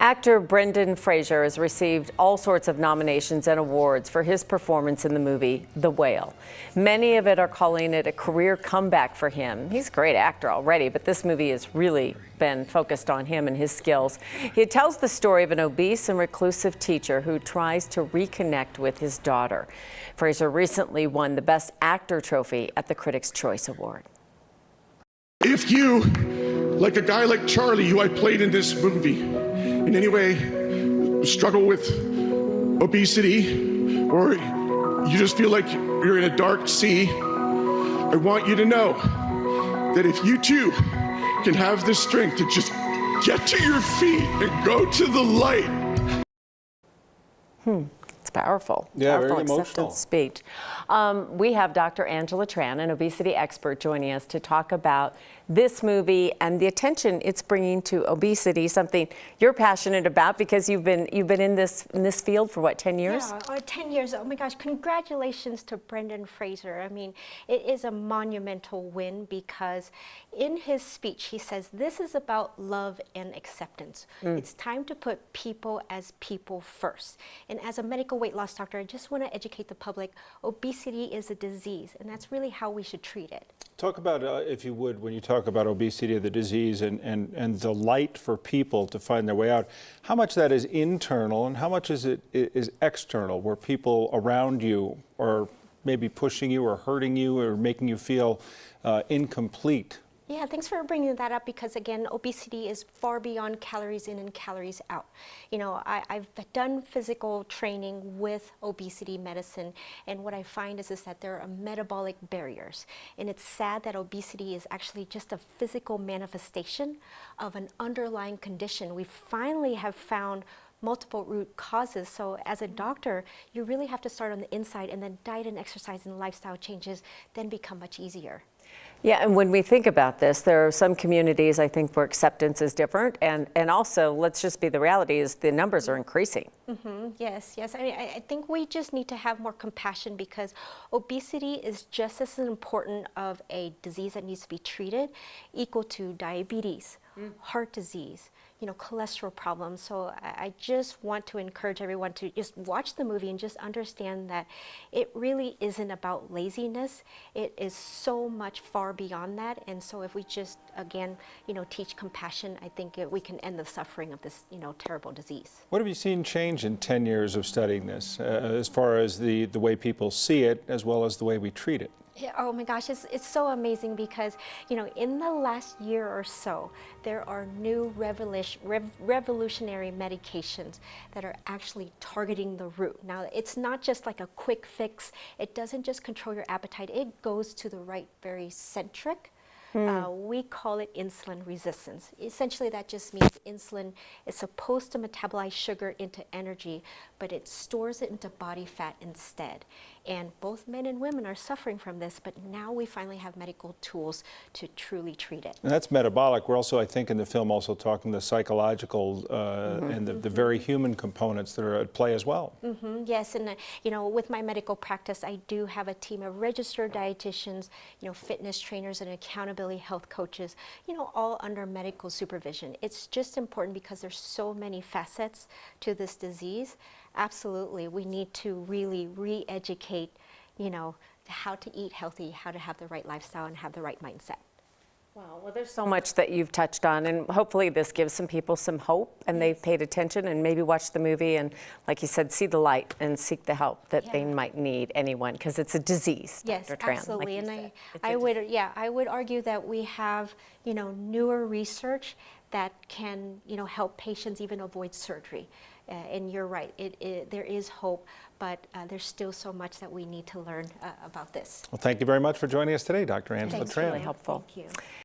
Actor Brendan Fraser has received all sorts of nominations and awards for his performance in the movie The Whale. Many of it are calling it a career comeback for him. He's a great actor already, but this movie has really been focused on him and his skills. He tells the story of an obese and reclusive teacher who tries to reconnect with his daughter. Fraser recently won the Best Actor trophy at the Critics' Choice Award. If you, like a guy like Charlie, who I played in this movie, in any way struggle with obesity, or you just feel like you're in a dark sea, I want you to know that if you too can have the strength to just get to your feet and go to the light. It's powerful. Yeah, powerful very emotional. acceptance speech. We have Dr. Angela Tran, an obesity expert, joining us to talk about this movie and the attention it's bringing to obesity, something you're passionate about because you've been in this field for what, 10 years? Yeah, 10 years. Oh my gosh, congratulations to Brendan Fraser. I mean, it is a monumental win because in his speech he says this is about love and acceptance. It's time to put people as people first. And as a medical weight loss doctor, I just want to educate the public. Obesity is a disease, and that's really how we should treat it. Talk about, if you would, when you talk about obesity, the disease, and the light for people to find their way out, how much that is internal and how much is external, where people around you are maybe pushing you or hurting you or making you feel incomplete? Yeah, thanks for bringing that up because, again, obesity is far beyond calories in and calories out. You know, I've done physical training with obesity medicine, and what I find is that there are metabolic barriers. And it's sad that obesity is actually just a physical manifestation of an underlying condition. We finally have found multiple root causes. So as a doctor, you really have to start on the inside, and then diet and exercise and lifestyle changes then become much easier. Yeah, and when we think about this, there are some communities, I think, where acceptance is different, and also, let's just be the reality, is the numbers are increasing. Yes, yes. I mean, I think we just need to have more compassion because obesity is just as important of a disease that needs to be treated, equal to diabetes, heart disease, you know, cholesterol problems. So I just want to encourage everyone to just watch the movie and just understand that it really isn't about laziness. It is so much far beyond that. And so if we just, again, you know, teach compassion, I think we can end the suffering of this, you know, terrible disease. What have you seen change in 10 years of studying this, as far as the way people see it, as well as the way we treat it? Yeah, oh my gosh, it's so amazing because, you know, in the last year or so, there are new revolutionary medications that are actually targeting the root. Now, it's not just like a quick fix. It doesn't just control your appetite. It goes to the right, very centric. We call it insulin resistance. Essentially, that just means insulin is supposed to metabolize sugar into energy, but it stores it into body fat instead. And both men and women are suffering from this, but now we finally have medical tools to truly treat it. And that's metabolic. We're also, I think, in the film also talking the psychological and the very human components that are at play as well. Yes, and you know, with my medical practice, I do have a team of registered dietitians, you know, fitness trainers and accountability health coaches, you know, all under medical supervision. It's just important because there's so many facets to this disease. Absolutely, we need to really re-educate, you know, how to eat healthy, how to have the right lifestyle and have the right mindset. Wow, well, there's so much that you've touched on, and hopefully this gives some people some hope, and they've paid attention and maybe watched the movie and, like you said, see the light and seek the help that they might need, anyone, because it's a disease, Yes, Dr. Tran, absolutely, like and I would argue that we have, you know, newer research that can, you know, help patients even avoid surgery. And you're right, there is hope, but there's still so much that we need to learn about this. Well, thank you very much for joining us today, Dr. Angela Tran. Really helpful. Thank you.